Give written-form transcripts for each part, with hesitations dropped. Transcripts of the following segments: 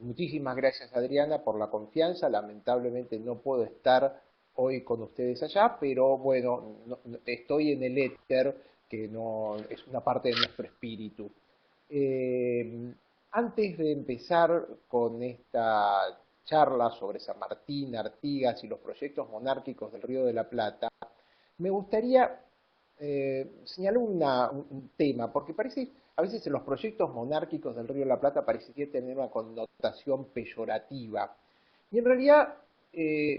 Muchísimas gracias, Adriana, por la confianza. Lamentablemente no puedo estar hoy con ustedes allá, pero bueno, estoy en el éter, que no es una parte de nuestro espíritu. Eh, Antes de empezar con esta charla sobre San Martín, Artigas y los proyectos monárquicos del Río de la Plata, me gustaría señalar un tema, porque parece, a veces en los proyectos monárquicos del Río de la Plata parecería tener una connotación peyorativa. Y en realidad,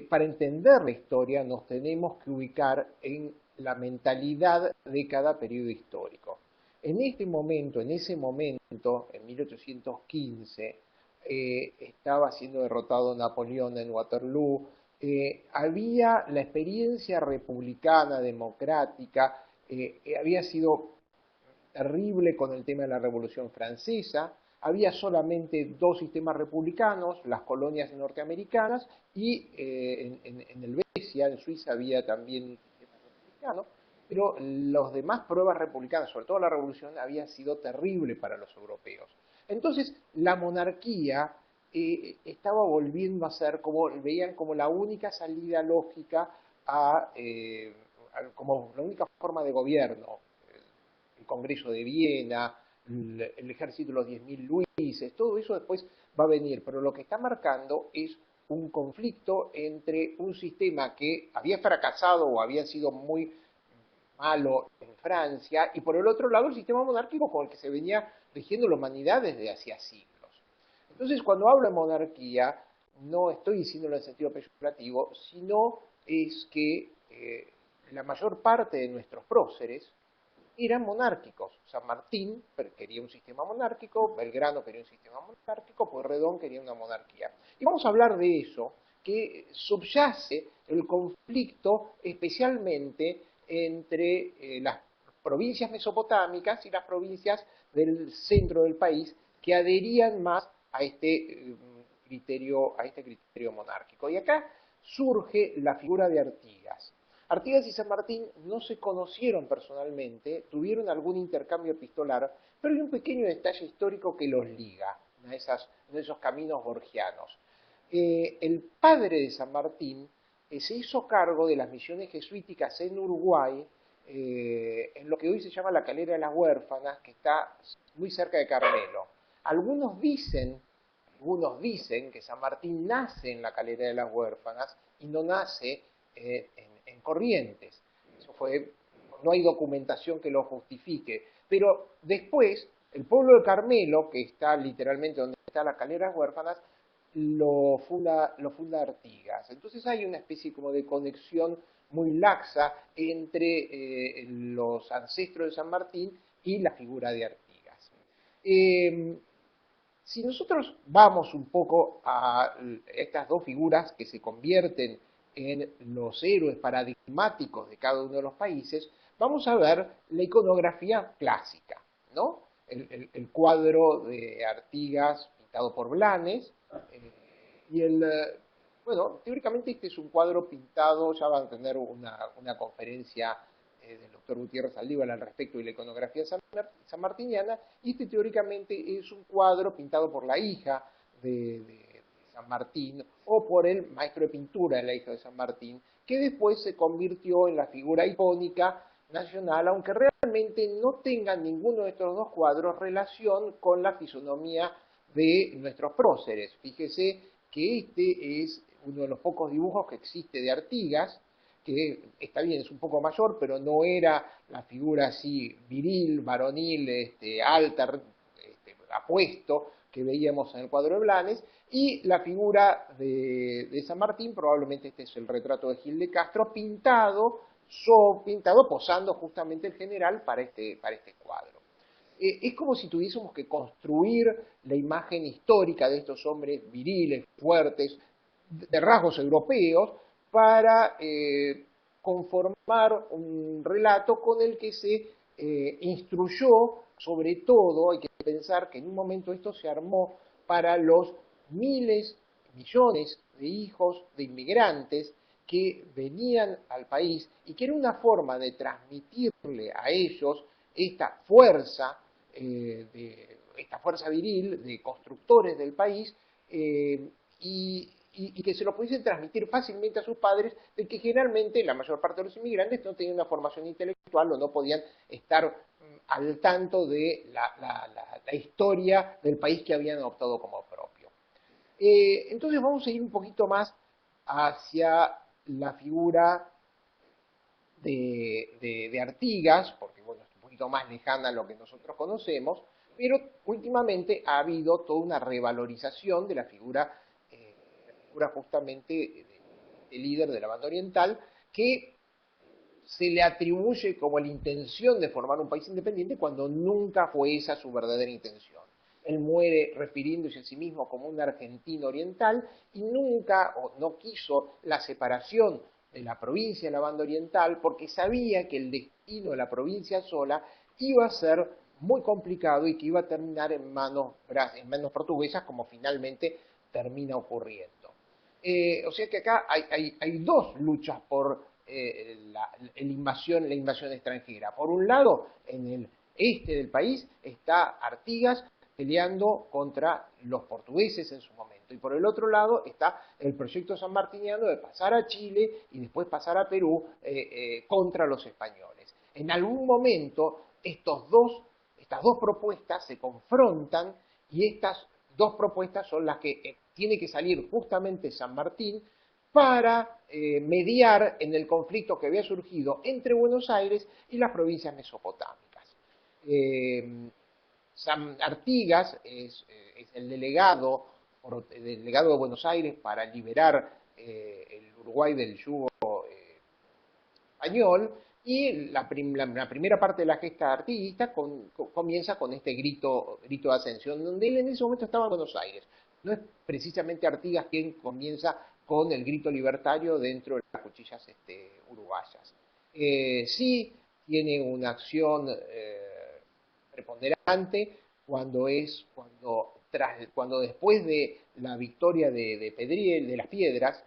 para entender la historia, nos tenemos que ubicar en la mentalidad de cada periodo histórico. En este momento, en ese momento, en 1815, estaba siendo derrotado Napoleón en Waterloo, había la experiencia republicana, democrática, había sido terrible con el tema de la Revolución Francesa, había solamente dos sistemas republicanos, las colonias norteamericanas, y en Helvecia, en Suiza, había también un sistema republicano, pero las demás pruebas republicanas, sobre todo la Revolución, había sido terrible para los europeos. Entonces, la monarquía estaba volviendo a ser, como veían, como la única salida lógica como la única forma de gobierno. El Congreso de Viena, el ejército de los 10.000 Luises, todo eso después va a venir, pero lo que está marcando es un conflicto entre un sistema que había fracasado o había sido muy malo en Francia, y por el otro lado el sistema monárquico con el que se venía rigiendo la humanidad desde hacía siglos. Entonces, cuando hablo de monarquía, no estoy diciéndolo en sentido peyorativo, sino es que la mayor parte de nuestros próceres eran monárquicos. San Martín quería un sistema monárquico, Belgrano quería un sistema monárquico, Pueyrredón quería una monarquía. Y vamos a hablar de eso, que subyace el conflicto especialmente entre las provincias mesopotámicas y las provincias del centro del país que adherían más a este criterio monárquico. Y acá surge la figura de Artigas. Artigas y San Martín no se conocieron personalmente, tuvieron algún intercambio epistolar, pero hay un pequeño detalle histórico que los liga en esos caminos borgianos. El padre de San Martín se hizo cargo de las misiones jesuíticas en Uruguay, en lo que hoy se llama la Calera de las Huérfanas, que está muy cerca de Carmelo. Algunos dicen que San Martín nace en la Calera de las Huérfanas y no nace en Corrientes. No hay documentación que lo justifique. Pero después, el pueblo de Carmelo, que está literalmente donde está la Calera de las Huérfanas, lo funda Artigas. Entonces hay una especie como de conexión muy laxa entre los ancestros de San Martín y la figura de Artigas. Si nosotros vamos un poco a estas dos figuras que se convierten en los héroes paradigmáticos de cada uno de los países, vamos a ver la iconografía clásica, ¿no? El cuadro de Artigas pintado por Blanes, eh, y bueno, teóricamente este es un cuadro pintado, ya van a tener una conferencia del doctor Gutiérrez Aldíbal al respecto de la iconografía sanmartiniana, y este teóricamente es un cuadro pintado por la hija de San Martín, o por el maestro de pintura de la hija de San Martín, que después se convirtió en la figura icónica nacional, aunque realmente no tengan ninguno de estos dos cuadros relación con la fisonomía de nuestros próceres. Fíjese que este es uno de los pocos dibujos que existe de Artigas, que está bien, es un poco mayor, pero no era la figura así viril, varonil, alta, apuesto, que veíamos en el cuadro de Blanes, y la figura de San Martín, probablemente este es el retrato de Gil de Castro, pintado posando justamente el general para este cuadro. Es como si tuviésemos que construir la imagen histórica de estos hombres viriles, fuertes, de rasgos europeos, para conformar un relato con el que se instruyó. Sobre todo hay que pensar que en un momento esto se armó para los miles, millones de hijos de inmigrantes que venían al país, y que era una forma de transmitirle a ellos esta fuerza viril de constructores del país, y que se lo pudiesen transmitir fácilmente a sus padres, de que generalmente la mayor parte de los inmigrantes no tenían una formación intelectual o no podían estar al tanto de la historia del país que habían adoptado como propio. Entonces vamos a ir un poquito más hacia la figura de Artigas, porque bueno, es un poquito más lejana a lo que nosotros conocemos, pero últimamente ha habido toda una revalorización de la figura justamente del líder de la banda oriental, que se le atribuye como la intención de formar un país independiente cuando nunca fue esa su verdadera intención. Él muere refiriéndose a sí mismo como un argentino oriental y nunca o no quiso la separación de la provincia de la banda oriental porque sabía que el destino de la provincia sola iba a ser muy complicado y que iba a terminar en manos portuguesas como finalmente termina ocurriendo. O sea que acá hay dos luchas por la invasión extranjera. Por un lado, en el este del país está Artigas peleando contra los portugueses en su momento. Y por el otro lado está el proyecto sanmartiniano de pasar a Chile y después pasar a Perú contra los españoles. En algún momento estas dos propuestas se confrontan y estas dos propuestas son las que tiene que salir justamente San Martín para mediar en el conflicto que había surgido entre Buenos Aires y las provincias mesopotámicas. San Artigas es el delegado de Buenos Aires para liberar el Uruguay del yugo español, y la primera parte de la gesta artiguista comienza con este grito de ascensión, donde él en ese momento estaba en Buenos Aires. No es precisamente Artigas quien comienza con el grito libertario dentro de las cuchillas uruguayas. Sí tiene una acción preponderante cuando después de la victoria de Pedriel, de las Piedras,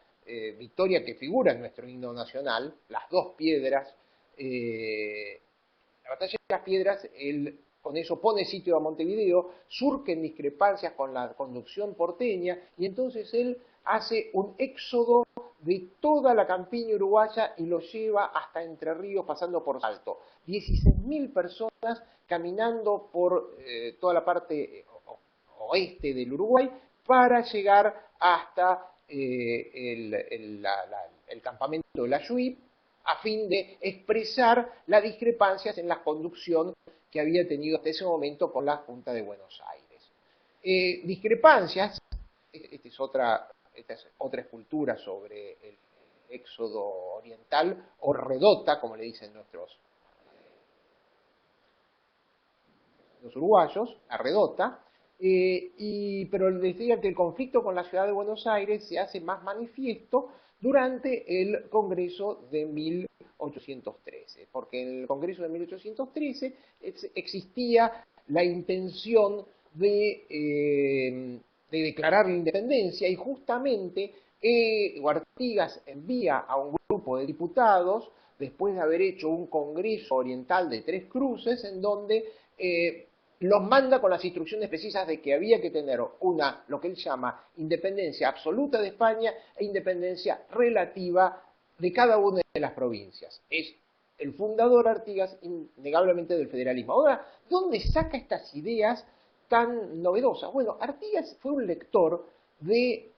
victoria que figura en nuestro himno nacional, las dos piedras, la batalla de las Piedras, él con eso pone sitio a Montevideo, surgen discrepancias con la conducción porteña, y entonces él hace un éxodo de toda la campiña uruguaya y lo lleva hasta Entre Ríos, pasando por Salto. 16.000 personas caminando por toda la parte oeste del Uruguay para llegar hasta el campamento de la Yuí, a fin de expresar las discrepancias en la conducción que había tenido hasta ese momento con la Junta de Buenos Aires. Discrepancias, esta es otra escultura sobre el éxodo oriental, o redota, como le dicen los uruguayos, la redota, pero les digo que el conflicto con la ciudad de Buenos Aires se hace más manifiesto durante el Congreso de 1813, porque en el Congreso de 1813 existía la intención de declarar la independencia, y justamente Artigas envía a un grupo de diputados, después de haber hecho un Congreso Oriental de Tres Cruces, en donde los manda con las instrucciones precisas de que había que tener lo que él llama independencia absoluta de España e independencia relativa de cada una de las provincias. Es el fundador Artigas, innegablemente, del federalismo. Ahora, ¿dónde saca estas ideas tan novedosas? Bueno, Artigas fue un lector de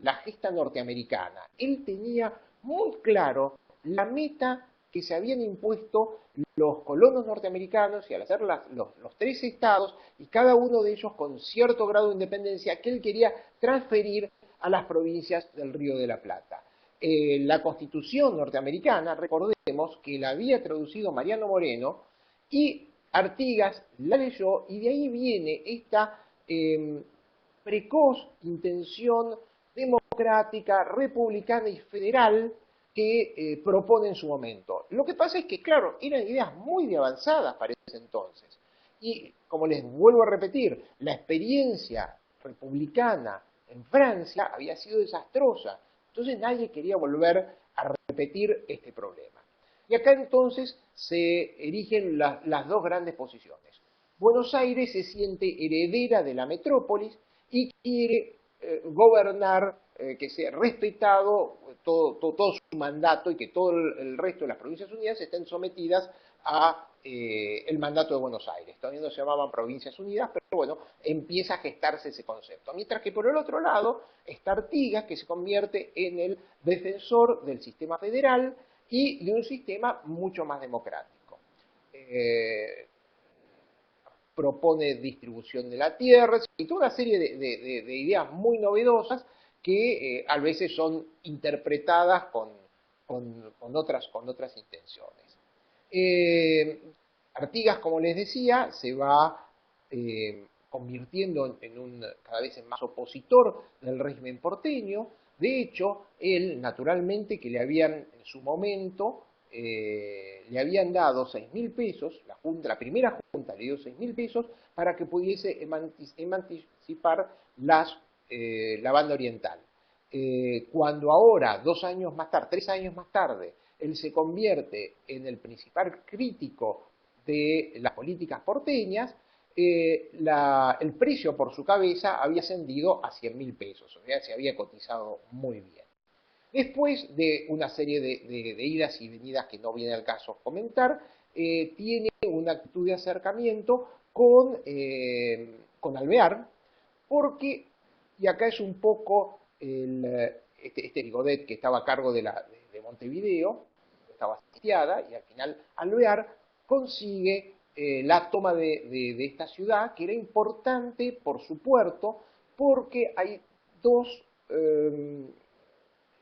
la gesta norteamericana. Él tenía muy claro la meta que se habían impuesto los colonos norteamericanos, y al hacer los 13 estados, y cada uno de ellos con cierto grado de independencia, que él quería transferir a las provincias del Río de la Plata. La Constitución norteamericana, recordemos que la había traducido Mariano Moreno, y Artigas la leyó, y de ahí viene esta precoz intención democrática, republicana y federal que propone en su momento. Lo que pasa es que, claro, eran ideas muy avanzadas para ese entonces. Y, como les vuelvo a repetir, la experiencia republicana en Francia había sido desastrosa. Entonces nadie quería volver a repetir este problema. Y acá entonces se erigen las dos grandes posiciones. Buenos Aires se siente heredera de la metrópolis y quiere gobernar, que sea respetado todo su mandato y que todo el resto de las provincias unidas estén sometidas a el mandato de Buenos Aires. Todavía no se llamaban Provincias Unidas, pero bueno, empieza a gestarse ese concepto. Mientras que por el otro lado está Artigas, que se convierte en el defensor del sistema federal y de un sistema mucho más democrático. Propone distribución de la tierra y toda una serie de ideas muy novedosas que a veces son interpretadas con otras intenciones. Artigas, como les decía, se va convirtiendo en un cada vez más opositor del régimen porteño. De hecho, él, naturalmente, que le habían en su momento le habían dado 6.000 pesos, la primera junta le dio 6.000 pesos para que pudiese emancipar la banda oriental. Cuando ahora, 2 años más tarde, 3 años más tarde, él se convierte en el principal crítico de las políticas porteñas, el precio por su cabeza había ascendido a 100.000 pesos, o sea, se había cotizado muy bien. Después de una serie de idas y venidas que no viene al caso comentar, tiene una actitud de acercamiento con Alvear, porque, y acá es un poco este Rigodet que estaba a cargo de Montevideo, estaba sitiada, y al final Alvear consigue la toma de esta ciudad, que era importante por su puerto, porque hay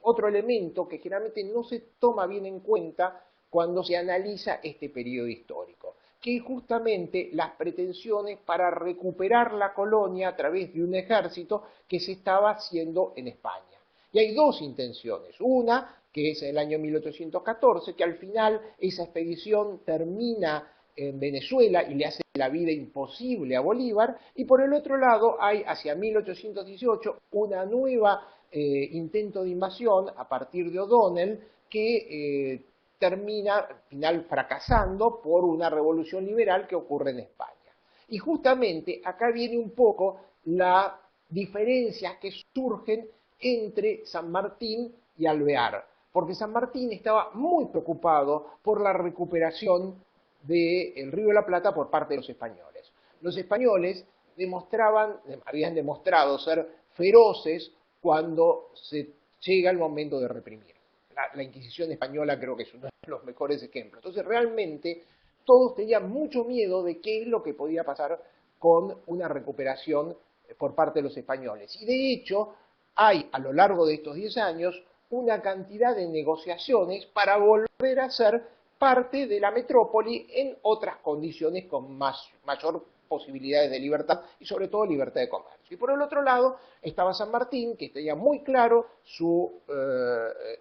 otro elemento que generalmente no se toma bien en cuenta cuando se analiza este periodo histórico, que es justamente las pretensiones para recuperar la colonia a través de un ejército que se estaba haciendo en España. Y hay dos intenciones. Una, que es en el año 1814, que al final esa expedición termina en Venezuela y le hace la vida imposible a Bolívar, y por el otro lado hay hacia 1818 una nueva intento de invasión a partir de O'Donnell que termina al final fracasando por una revolución liberal que ocurre en España. Y justamente acá viene un poco las diferencias que surgen entre San Martín y Alvear, porque San Martín estaba muy preocupado por la recuperación del Río de la Plata por parte de los españoles. Los españoles habían demostrado ser feroces cuando se llega el momento de reprimir. La Inquisición española creo que es uno de los mejores ejemplos. Entonces realmente todos tenían mucho miedo de qué es lo que podía pasar con una recuperación por parte de los españoles. Y de hecho hay a lo largo de estos 10 años una cantidad de negociaciones para volver a ser parte de la metrópoli en otras condiciones con mayor posibilidades de libertad y sobre todo libertad de comercio. Y por el otro lado estaba San Martín, que tenía muy claro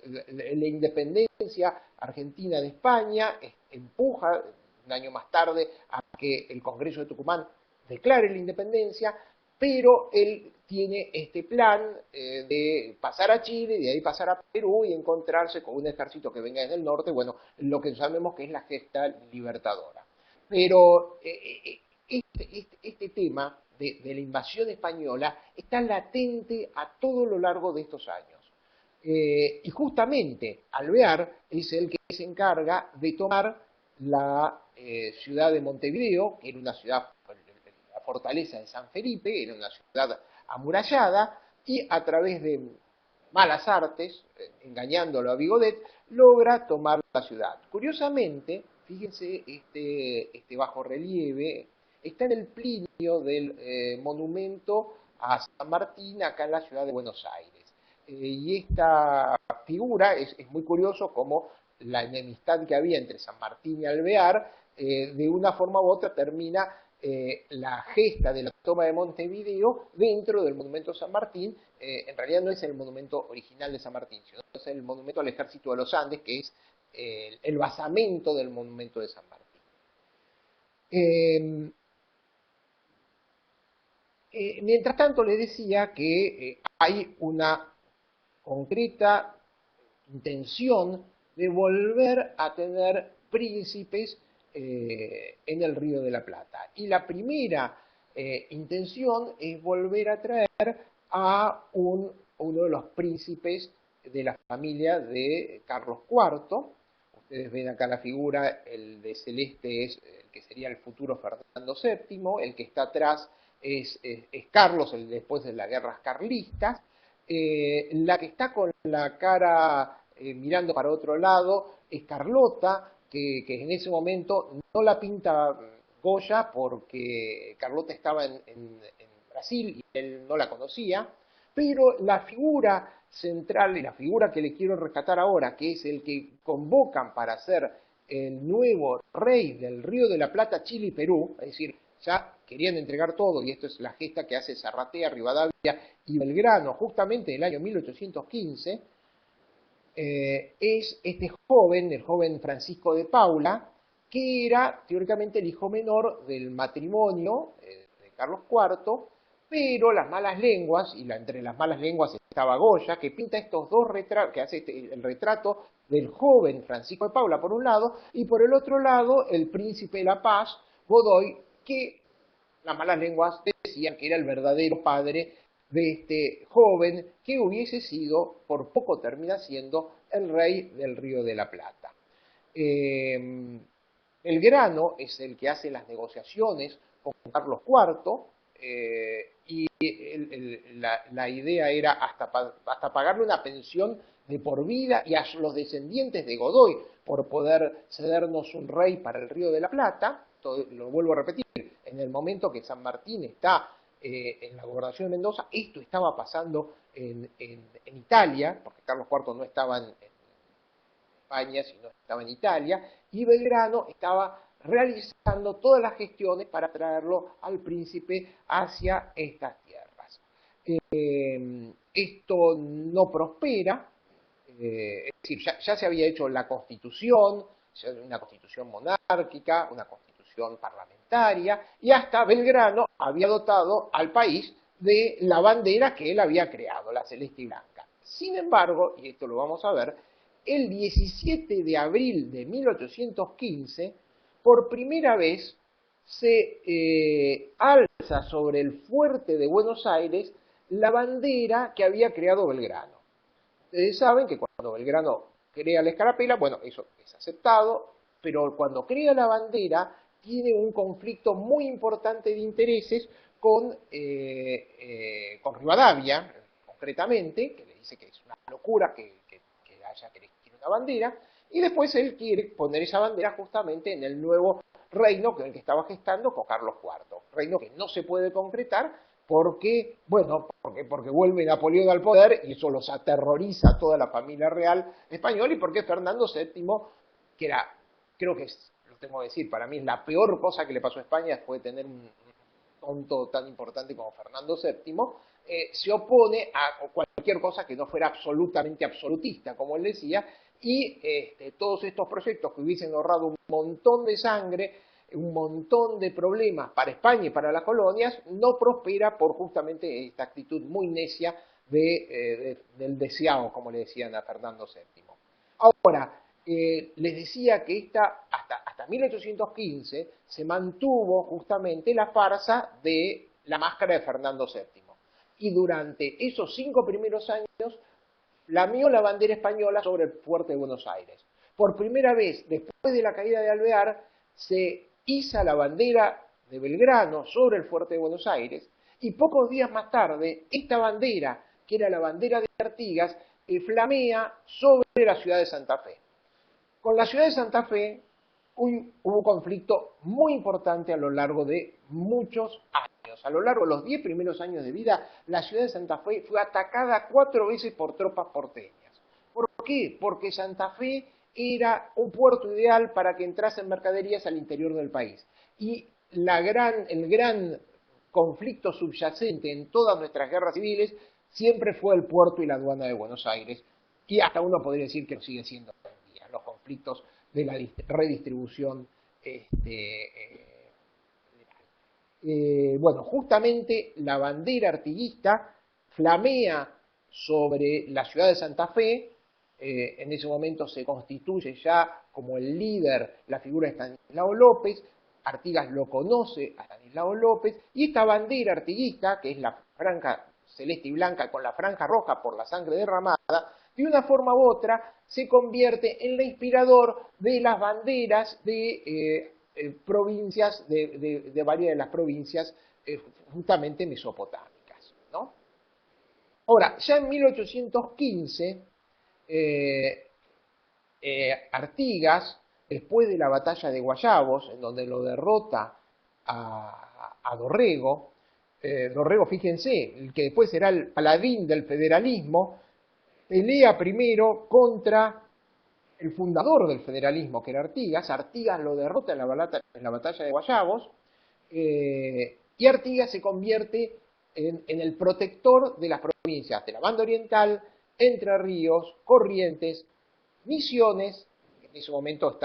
la independencia argentina de España, empuja un año más tarde a que el Congreso de Tucumán declare la independencia, pero él tiene este plan de pasar a Chile, de ahí pasar a Perú y encontrarse con un ejército que venga desde el norte, bueno, lo que sabemos que es la gesta libertadora. Pero este tema de la invasión española está latente a todo lo largo de estos años. Y justamente Alvear es el que se encarga de tomar la ciudad de Montevideo, que era una ciudad, la fortaleza de San Felipe, era una ciudad amurallada, y a través de malas artes, engañándolo a Bigodet, logra tomar la ciudad. Curiosamente, fíjense, este bajo relieve está en el Plinio del monumento a San Martín, acá en la ciudad de Buenos Aires. Y esta figura es muy curioso como la enemistad que había entre San Martín y Alvear, de una forma u otra termina la gesta de la toma de Montevideo dentro del monumento a San Martín. En realidad no es el monumento original de San Martín, sino es el monumento al ejército de los Andes, que es el basamento del monumento de San Martín. Mientras tanto, les decía que hay una concreta intención de volver a tener príncipes en el Río de la Plata. Y la primera intención es volver a traer a uno de los príncipes de la familia de Carlos IV. Ustedes ven acá la figura, el de celeste es el que sería el futuro Fernando VII, el que está atrás es Carlos, el después de las guerras carlistas, la que está con la cara mirando para otro lado es Carlota, que en ese momento no la pinta Goya porque Carlota estaba en Brasil y él no la conocía, pero la figura central y la figura que le quiero rescatar ahora, que es el que convocan para ser el nuevo rey del Río de la Plata, Chile y Perú, es decir, ya querían entregar todo, y esto es la gesta que hace Zarratea, Rivadavia y Belgrano, justamente en el año 1815, es este joven, el joven Francisco de Paula, que era teóricamente el hijo menor del matrimonio de Carlos IV, pero las malas lenguas, y entre las malas lenguas estaba Goya, que pinta estos dos retratos, que hace el retrato del joven Francisco de Paula por un lado, y por el otro lado el príncipe de la Paz, Godoy, que las malas lenguas decían que era el verdadero padre de este joven que hubiese sido, por poco termina siendo, el rey del Río de la Plata. Belgrano es el que hace las negociaciones con Carlos IV, y la idea era hasta pagarle una pensión de por vida y a los descendientes de Godoy por poder cedernos un rey para el Río de la Plata. Todo, lo vuelvo a repetir, en el momento que San Martín está en la gobernación de Mendoza, esto estaba pasando en Italia, porque Carlos IV no estaba en España, sino estaba en Italia, y Belgrano estaba realizando todas las gestiones para traerlo al príncipe hacia estas tierras. Esto no prospera, es decir, ya se había hecho la constitución, una constitución monárquica, una constitución parlamentaria, y hasta Belgrano había dotado al país de la bandera que él había creado, la celeste y blanca. Sin embargo, y esto lo vamos a ver, el 17 de abril de 1815, por primera vez se alza sobre el fuerte de Buenos Aires la bandera que había creado Belgrano. Ustedes saben que cuando Belgrano crea la escarapela, bueno, eso es aceptado, pero cuando crea la bandera tiene un conflicto muy importante de intereses con Rivadavia, concretamente, que le dice que es una locura que haya que elegir una bandera, y después él quiere poner esa bandera justamente en el nuevo reino que el que estaba gestando con Carlos IV, reino que no se puede concretar porque, bueno, porque vuelve Napoleón al poder y eso los aterroriza a toda la familia real española, y porque Fernando VII, que era, creo que lo tengo que decir, para mí es la peor cosa que le pasó a España después de tener un tonto tan importante como Fernando VII, se opone a cualquier cosa que no fuera absolutamente absolutista, como él decía, y todos estos proyectos que hubiesen ahorrado un montón de sangre, un montón de problemas para España y para las colonias, no prospera por justamente esta actitud muy necia del deseado, como le decían a Fernando VII. Ahora, les decía que hasta 1815 se mantuvo justamente la farsa de la máscara de Fernando VII. Y durante esos 5 primeros años flameó la bandera española sobre el fuerte de Buenos Aires. Por primera vez, después de la caída de Alvear, se iza la bandera de Belgrano sobre el fuerte de Buenos Aires, y pocos días más tarde, esta bandera, que era la bandera de Artigas, flamea sobre la ciudad de Santa Fe. Con la ciudad de Santa Fe hubo un conflicto muy importante a lo largo de muchos años. A lo largo de los 10 primeros años de vida, la ciudad de Santa Fe fue atacada 4 veces por tropas porteñas. ¿Por qué? Porque Santa Fe era un puerto ideal para que entrasen mercaderías al interior del país. Y el gran conflicto subyacente en todas nuestras guerras civiles siempre fue el puerto y la aduana de Buenos Aires. Y hasta uno podría decir que lo sigue siendo hoy en día, los conflictos de la redistribución. Bueno, justamente la bandera artiguista flamea sobre la ciudad de Santa Fe En ese momento se constituye ya como el líder la figura de Estanislao López. Artigas lo conoce a Estanislao López, y esta bandera artiguista, que es la franja celeste y blanca con la franja roja por la sangre derramada, de una forma u otra se convierte en la inspirador de las banderas de provincias, de varias de las provincias justamente mesopotámicas, ¿no? Ahora, ya en 1815, Artigas, después de la batalla de Guayabos, en donde lo derrota a Dorrego, Dorrego, fíjense, el que después será el paladín del federalismo, pelea primero contra el fundador del federalismo, que era Artigas. Artigas lo derrota en la batalla de Guayabos, y Artigas se convierte en el protector de las provincias de la Banda Oriental, Entre Ríos, Corrientes, Misiones. En ese momento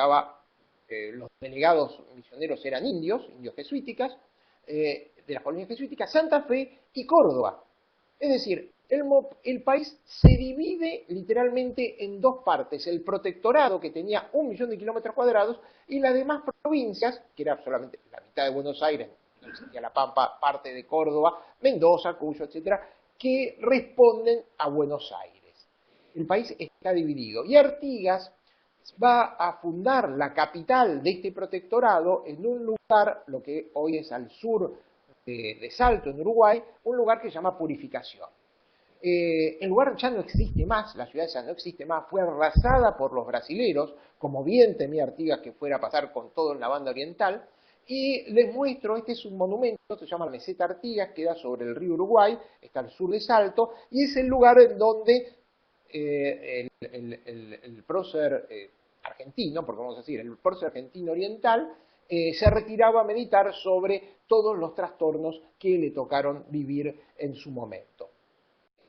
los delegados misioneros eran indios jesuíticas, de las colonias jesuíticas, Santa Fe y Córdoba. Es decir, el país se divide literalmente en dos partes: el protectorado, que tenía 1 millón de kilómetros cuadrados, y las demás provincias, que era solamente la mitad de Buenos Aires, no existía La Pampa, parte de Córdoba, Mendoza, Cuyo, etcétera, que responden a Buenos Aires. El país está dividido, y Artigas va a fundar la capital de este protectorado en un lugar, lo que hoy es al sur de Salto, en Uruguay, un lugar que se llama Purificación. El lugar ya no existe más, la ciudad ya no existe más, fue arrasada por los brasileros, como bien temía Artigas que fuera a pasar con todo en la Banda Oriental. Y les muestro, este es un monumento, se llama la Meseta Artigas, queda sobre el río Uruguay, está al sur de Salto, y es el lugar en donde el prócer argentino, porque vamos a decir, el prócer argentino oriental, se retiraba a meditar sobre todos los trastornos que le tocaron vivir en su momento.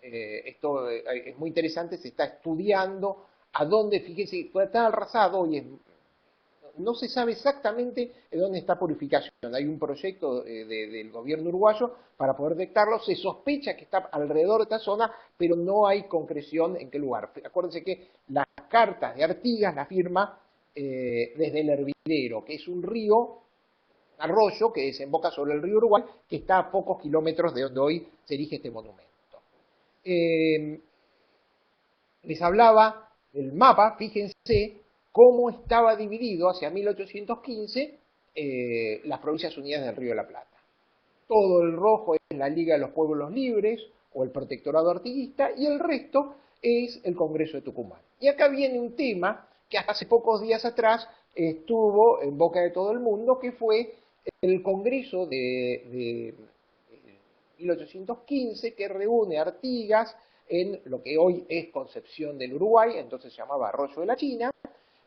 Esto es muy interesante, se está estudiando a dónde, fíjese, está arrasado y no se sabe exactamente dónde está Purificación. Hay un proyecto del gobierno uruguayo para poder detectarlo. Se sospecha que está alrededor de esta zona, pero no hay concreción en qué lugar. Acuérdense que las cartas de Artigas las firma desde el Hervidero, que es un arroyo que desemboca sobre el río Uruguay, que está a pocos kilómetros de donde hoy se erige este monumento. Les hablaba del mapa, fíjense cómo estaba dividido hacia 1815 las Provincias Unidas del Río de la Plata. Todo el rojo es la Liga de los Pueblos Libres o el Protectorado Artiguista, y el resto es el Congreso de Tucumán. Y acá viene un tema que hasta hace pocos días atrás estuvo en boca de todo el mundo, que fue el Congreso de 1815, que reúne a Artigas en lo que hoy es Concepción del Uruguay, entonces se llamaba Arroyo de la China,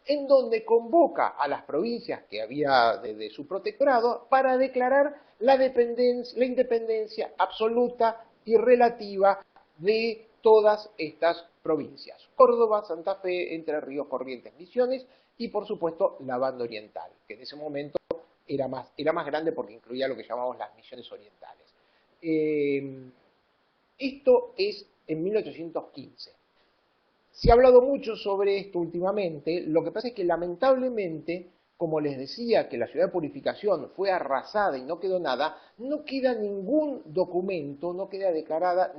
en donde convoca a las provincias que había de su protectorado para declarar la independencia absoluta y relativa de todas estas provincias: Córdoba, Santa Fe, Entre Ríos, Corrientes, Misiones y por supuesto la Banda Oriental, que en ese momento era más grande porque incluía lo que llamamos las Misiones Orientales. Esto es en 1815. Se ha hablado mucho sobre esto últimamente. Lo que pasa es que lamentablemente, como les decía, que la ciudad de Purificación fue arrasada y no quedó nada, no queda ningún documento, no queda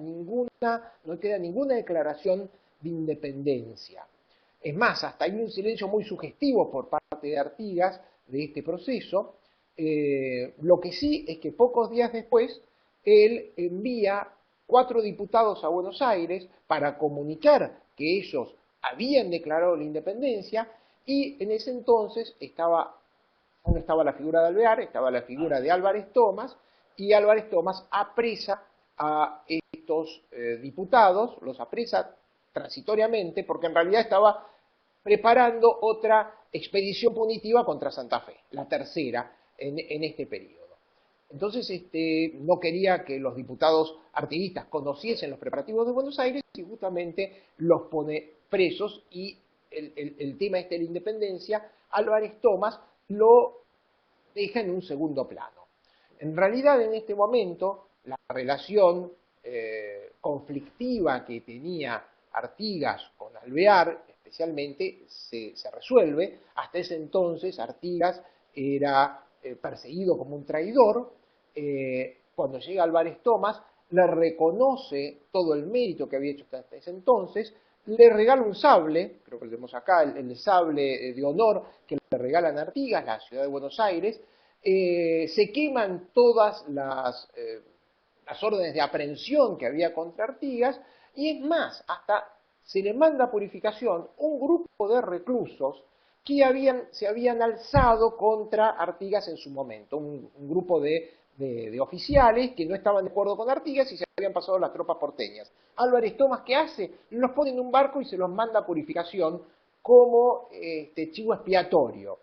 ninguna declaración de independencia. Es más, hasta hay un silencio muy sugestivo por parte de Artigas de este proceso. Lo que sí es que pocos días después él envía 4 diputados a Buenos Aires para comunicar que ellos habían declarado la independencia, y en ese entonces no estaba la figura de Alvear, estaba la figura de Álvarez Thomas, y Álvarez Thomas apresa a estos diputados, los apresa transitoriamente, porque en realidad estaba preparando otra expedición punitiva contra Santa Fe, la tercera en este periodo. Entonces no quería que los diputados artiguistas conociesen los preparativos de Buenos Aires, y justamente los pone presos, y el tema de la independencia, Álvarez Thomas lo deja en un segundo plano. En realidad, en este momento, la relación conflictiva que tenía Artigas con Alvear, especialmente se resuelve. Hasta ese entonces Artigas era perseguido como un traidor. Cuando llega Álvarez Thomas, le reconoce todo el mérito que había hecho hasta ese entonces, le regala un sable, creo que lo tenemos acá, el sable de honor que le regalan a Artigas, la ciudad de Buenos Aires. Se queman todas las órdenes de aprehensión que había contra Artigas, y es más, hasta se le manda a purificación un grupo de reclusos que se habían alzado contra Artigas en su momento, un grupo de oficiales que no estaban de acuerdo con Artigas y se habían pasado las tropas porteñas. Álvarez Thomas, ¿qué hace? Los pone en un barco y se los manda a purificación como chivo expiatorio.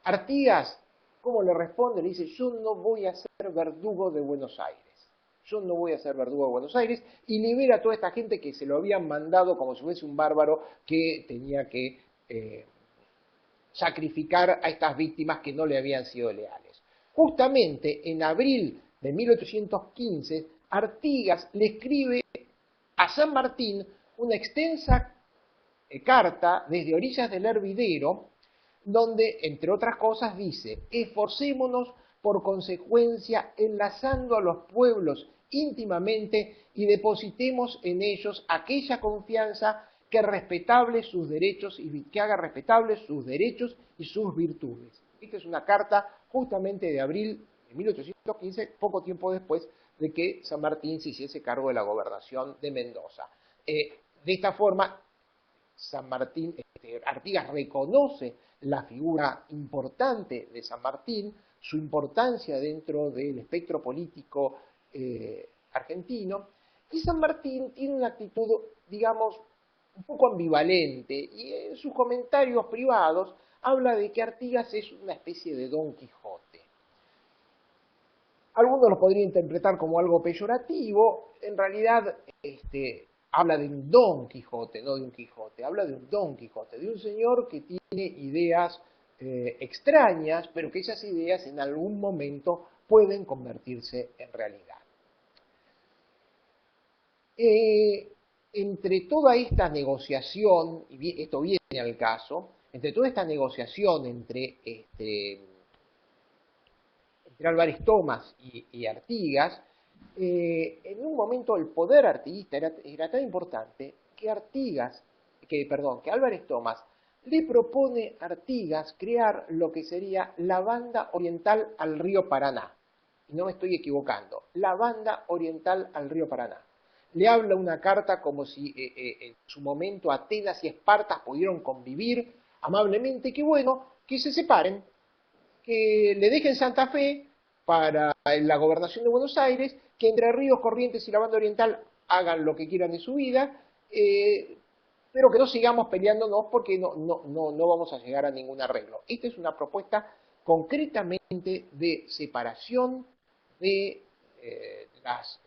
Artigas, ¿cómo le responde? Le dice, yo no voy a ser verdugo de Buenos Aires. Yo no voy a ser verdugo de Buenos Aires, y libera a toda esta gente que se lo habían mandado como si fuese un bárbaro que tenía que sacrificar a estas víctimas que no le habían sido leales. Justamente en abril de 1815, Artigas le escribe a San Martín una extensa carta desde orillas del Hervidero, donde, entre otras cosas, dice: esforcémonos por consecuencia enlazando a los pueblos íntimamente y depositemos en ellos aquella confianza que haga respetables sus derechos y sus virtudes. Esta es una carta justamente de abril de 1815, poco tiempo después de que San Martín se hiciese cargo de la gobernación de Mendoza. De esta forma, Artigas reconoce la figura importante de San Martín, su importancia dentro del espectro político argentino, y San Martín tiene una actitud, digamos, un poco ambivalente, y en sus comentarios privados habla de que Artigas es una especie de Don Quijote. Algunos lo podrían interpretar como algo peyorativo. En realidad habla de un Don Quijote, no de un Quijote, habla de un Don Quijote, de un señor que tiene ideas extrañas, pero que esas ideas en algún momento pueden convertirse en realidad. Entre toda esta negociación, y esto viene al caso, entre toda esta negociación entre Álvarez Thomas y Artigas, en un momento el poder artiguista era tan importante que Álvarez Thomas le propone a Artigas crear lo que sería la Banda Oriental al río Paraná. Y no me estoy equivocando, la Banda Oriental al río Paraná. Le habla una carta como si en su momento Atenas y Esparta pudieron convivir amablemente, que bueno, que se separen, que le dejen Santa Fe para la gobernación de Buenos Aires, que Entre Ríos, Corrientes y la Banda Oriental hagan lo que quieran de su vida, pero que no sigamos peleándonos porque no vamos a llegar a ningún arreglo. Esta es una propuesta concretamente de separación de las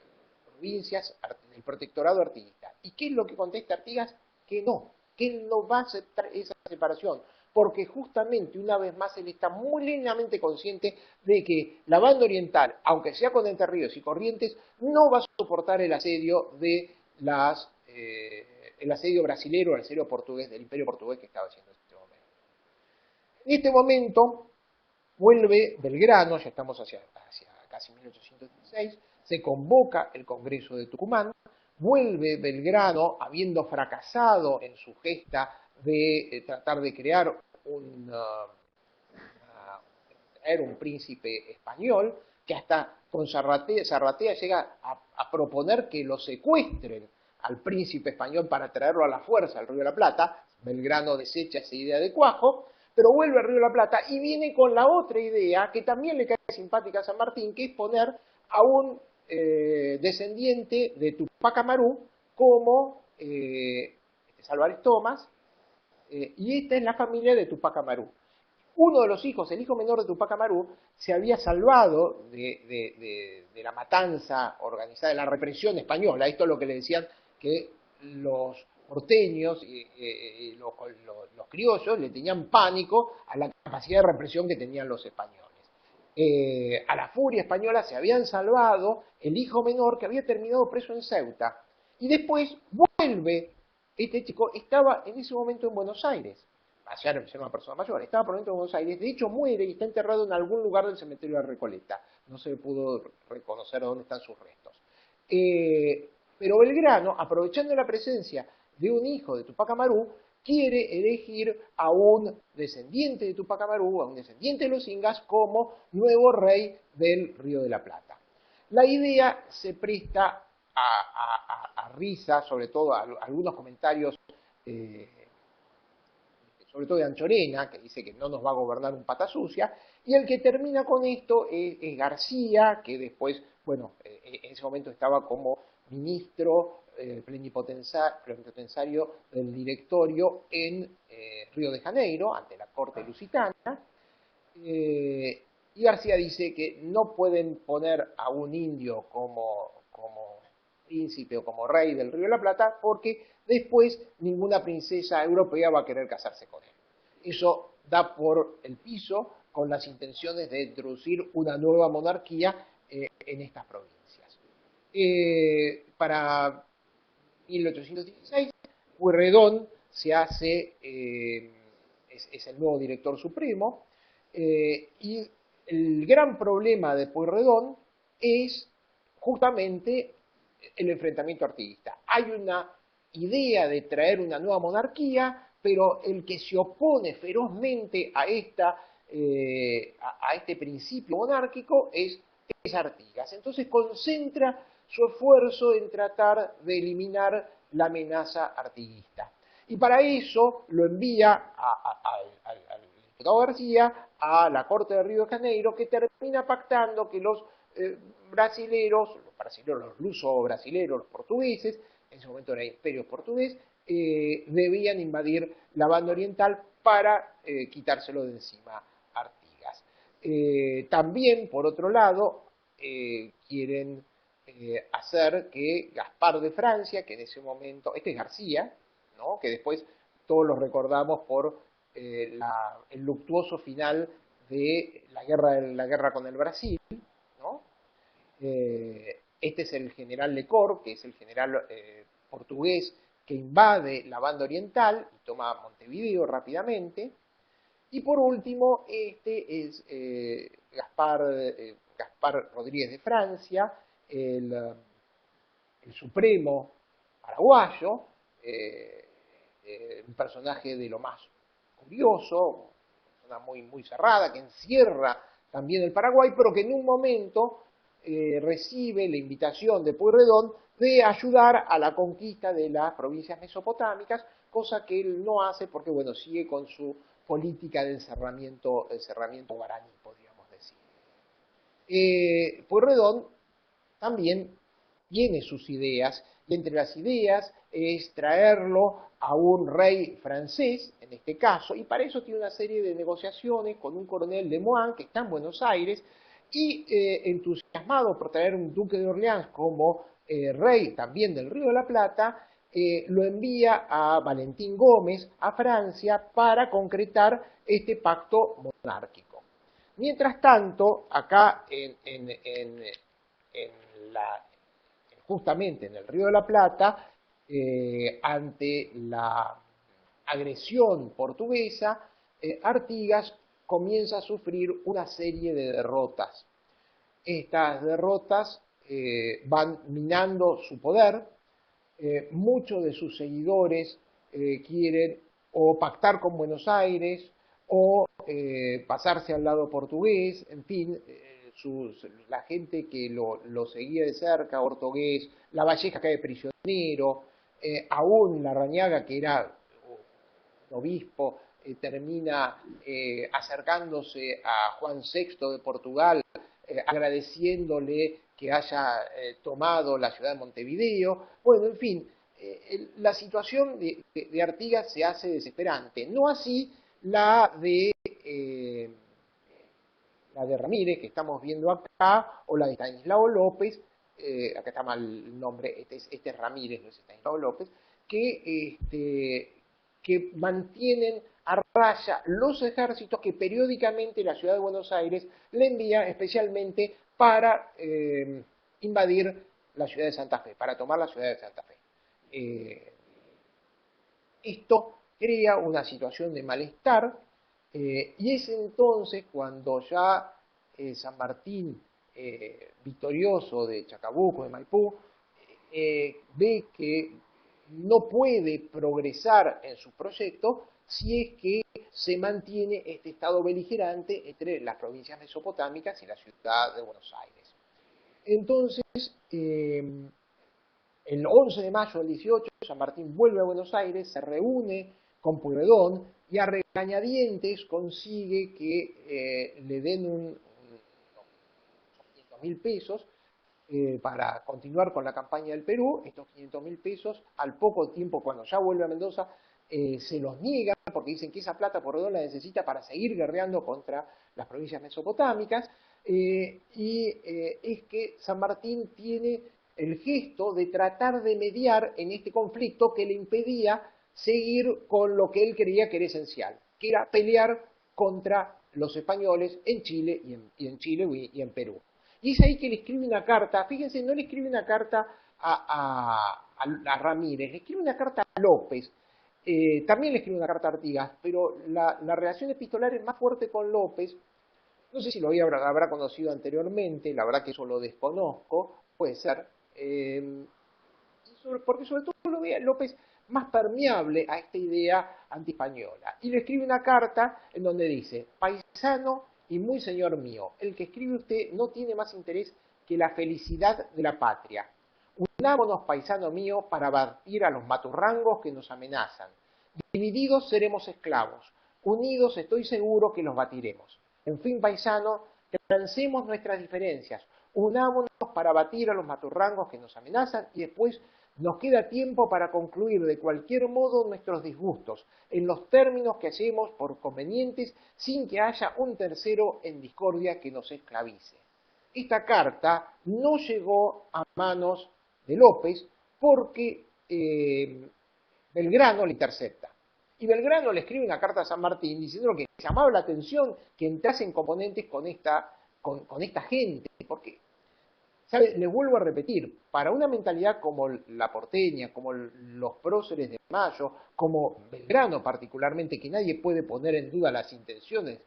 provincias del protectorado artiguista. ¿Y qué es lo que contesta Artigas? Que él no va a aceptar esa separación, porque justamente, una vez más, él está muy plenamente consciente de que la Banda Oriental, aunque sea con Entre Ríos y Corrientes, no va a soportar el asedio el asedio brasilero, el asedio portugués, del Imperio Portugués que estaba haciendo en este momento. En este momento vuelve Belgrano, ya estamos hacia casi 1816, se convoca el Congreso de Tucumán, vuelve Belgrano, habiendo fracasado en su gesta de tratar de crear un príncipe español, que hasta con Zarratea llega a proponer que lo secuestren al príncipe español para traerlo a la fuerza al Río de la Plata. Belgrano desecha esa idea de cuajo, pero vuelve al Río de la Plata y viene con la otra idea que también le cae simpática a San Martín, que es poner a un descendiente de Tupac Amaru como Álvarez Thomas, y esta es la familia de Tupac Amaru. Uno de los hijos, el hijo menor de Tupac Amaru, se había salvado de la matanza organizada, de la represión española. Esto es lo que le decían que los porteños y los criollos le tenían pánico a la capacidad de represión que tenían los españoles. A la furia española se habían salvado el hijo menor, que había terminado preso en Ceuta, y después vuelve Este chico estaba en ese momento en Buenos Aires, ya era una persona mayor, estaba por dentro de Buenos Aires, de hecho muere y está enterrado en algún lugar del cementerio de Recoleta, no se pudo reconocer dónde están sus restos. Pero Belgrano, aprovechando la presencia de un hijo de Tupac Amaru, quiere elegir a un descendiente de Tupac Amaru, a un descendiente de los Incas, como nuevo rey del Río de la Plata. La idea se presta a risa, sobre todo a algunos comentarios, sobre todo de Anchorena, que dice que no nos va a gobernar un pata sucia, y el que termina con esto es García, que después, bueno, en ese momento estaba como ministro plenipotenciario del directorio en Río de Janeiro, ante la corte lusitana, y García dice que no pueden poner a un indio como príncipe o como rey del Río de la Plata porque después ninguna princesa europea va a querer casarse con él. Eso da por el piso con las intenciones de introducir una nueva monarquía en estas provincias. Para 1816, Pueyrredón se hace, es el nuevo director supremo, y el gran problema de Pueyrredón es justamente el enfrentamiento artiguista. Hay una idea de traer una nueva monarquía, pero el que se opone ferozmente a este principio monárquico es Artigas. Entonces concentra su esfuerzo en tratar de eliminar la amenaza artiguista. Y para eso lo envía al diputado García a la corte de Río de Janeiro, que termina pactando que los brasileros, los luso-brasileros, los portugueses, en ese momento era el imperio portugués, debían invadir la banda oriental para quitárselo de encima Artigas. También, por otro lado, quieren hacer que Gaspar de Francia, que en ese momento, este es García, ¿no? Que después todos lo recordamos por el luctuoso final de la guerra con el Brasil, ¿no? Este es el general Lecor, que es el general portugués que invade la banda oriental y toma Montevideo rápidamente. Y por último, este es Gaspar Rodríguez de Francia, el supremo paraguayo, un personaje de lo más curioso, una persona muy cerrada, que encierra también el Paraguay, pero que en un momento recibe la invitación de Pueyrredón de ayudar a la conquista de las provincias mesopotámicas, cosa que él no hace porque, bueno, sigue con su política de encerramiento guaraní, podríamos decir. Pueyrredón también tiene sus ideas, y entre las ideas es traerlo a un rey francés, en este caso, y para eso tiene una serie de negociaciones con un coronel de Moine, que está en Buenos Aires, y entusiasmado por traer un duque de Orleans como rey también del Río de la Plata, lo envía a Valentín Gómez a Francia para concretar este pacto monárquico. Mientras tanto, acá justamente en el Río de la Plata, ante la agresión portuguesa, Artigas comienza a sufrir una serie de derrotas. Estas derrotas van minando su poder, muchos de sus seguidores quieren o pactar con Buenos Aires o pasarse al lado portugués, en fin, la gente que lo seguía de cerca, Ortogués, La Valleja cae prisionero, aún Larrañaga, que era un obispo, termina acercándose a Juan VI de Portugal, agradeciéndole que haya tomado la ciudad de Montevideo. Bueno, en fin, la situación de Artigas se hace desesperante. No así la de Ramírez, que estamos viendo acá, o la de Estanislao López, acá está mal el nombre, este es Ramírez, no es Estanislao López, que mantienen a raya los ejércitos que periódicamente la ciudad de Buenos Aires le envía especialmente para invadir la ciudad de Santa Fe, para tomar la ciudad de Santa Fe. Esto crea una situación de malestar y es entonces cuando ya San Martín, victorioso de Chacabuco, de Maipú, ve que no puede progresar en su proyecto si es que se mantiene este estado beligerante entre las provincias mesopotámicas y la ciudad de Buenos Aires. Entonces, el 11 de mayo del 18, San Martín vuelve a Buenos Aires, se reúne con Pueyrredón y a regañadientes consigue que le den unos 500.000 pesos para continuar con la campaña del Perú. Estos 500.000 pesos, al poco tiempo, cuando ya vuelve a Mendoza, se los niegan porque dicen que esa plata Pueyrredón la necesita para seguir guerreando contra las provincias mesopotámicas. Es que San Martín tiene el gesto de tratar de mediar en este conflicto que le impedía seguir con lo que él creía que era esencial, que era pelear contra los españoles en Chile y en Perú. Y es ahí que le escribe una carta, fíjense, no le escribe una carta a Ramírez, le escribe una carta a López, también le escribe una carta a Artigas, pero la relación epistolar es más fuerte con López. No sé si lo habrá conocido anteriormente, la verdad que eso lo desconozco, puede ser, porque sobre todo lo ve a López más permeable a esta idea antiespañola. Y le escribe una carta en donde dice: paisano y muy señor mío, el que escribe usted no tiene más interés que la felicidad de la patria. Unámonos, paisano mío, para batir a los maturrangos que nos amenazan. Divididos seremos esclavos, unidos estoy seguro que los batiremos. En fin, paisano, transemos nuestras diferencias, unámonos para batir a los maturrangos que nos amenazan y después nos queda tiempo para concluir de cualquier modo nuestros disgustos, en los términos que hallemos por convenientes, sin que haya un tercero en discordia que nos esclavice. Esta carta no llegó a manos de López porque Belgrano le intercepta. Y Belgrano le escribe una carta a San Martín diciendo que llamaba la atención que entrase en componentes con esta gente, porque, ¿sabe? Les vuelvo a repetir, para una mentalidad como la porteña, como los próceres de Mayo, como Belgrano particularmente, que nadie puede poner en duda las intenciones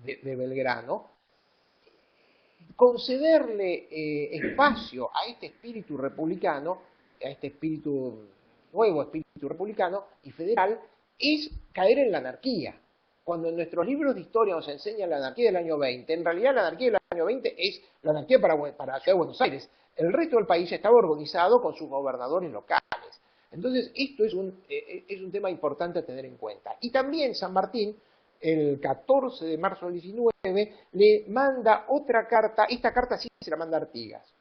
de Belgrano, concederle espacio a este espíritu republicano, a este nuevo espíritu republicano y federal, es caer en la anarquía. Cuando en nuestros libros de historia nos enseñan la anarquía del año 20, en realidad la anarquía del año 20 es la anarquía para la ciudad de Buenos Aires. El resto del país estaba organizado con sus gobernadores locales. Entonces, esto es un tema importante a tener en cuenta. Y también San Martín, el 14 de marzo del 19, le manda otra carta, esta carta sí se la manda a Artigas,